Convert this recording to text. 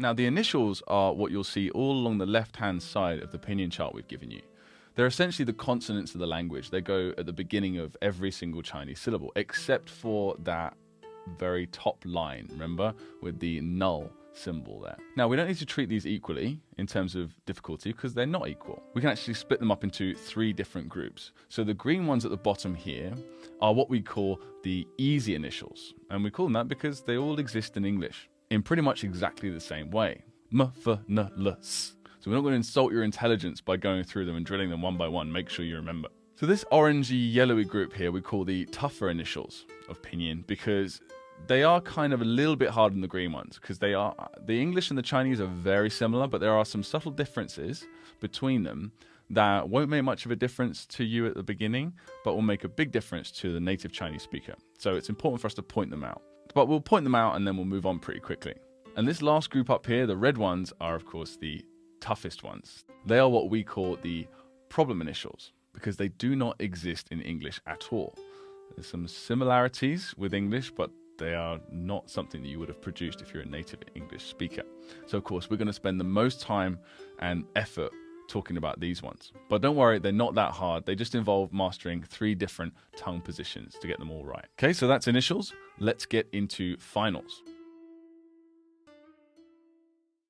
Now, the initials are what you'll see all along the left-hand side of the Pinyin chart we've given you. They're essentially the consonants of the language. They go at the beginning of every single Chinese syllable, except for that very top line, remember, with the null symbol there. Now, we don't need to treat these equally in terms of difficulty because they're not equal. We can actually split them up into 3 different groups. So the green ones at the bottom here are what we call the easy initials. And we call them that because they all exist in English in pretty much exactly the same way. M, F, N, L, S. So we're not going to insult your intelligence by going through them and drilling them one by one. Make sure you remember. So this orangey yellowy group here we call the tougher initials of Pinyin because they are kind of a little bit harder than the green ones because the English and the Chinese are very similar, but there are some subtle differences between them that won't make much of a difference to you at the beginning, but will make a big difference to the native Chinese speaker. So it's important for us to point them out. But we'll point them out and then we'll move on pretty quickly. And this last group up here, the red ones, are of course the toughest ones. They are what we call the problem initials because they do not exist in English at all. There's some similarities with English, but they are not something that you would have produced if you're a native English speaker. So of course, we're going to spend the most time and effort talking about these ones. But don't worry, they're not that hard. They just involve mastering 3 different tongue positions to get them all right. Okay, so that's initials. Let's get into finals.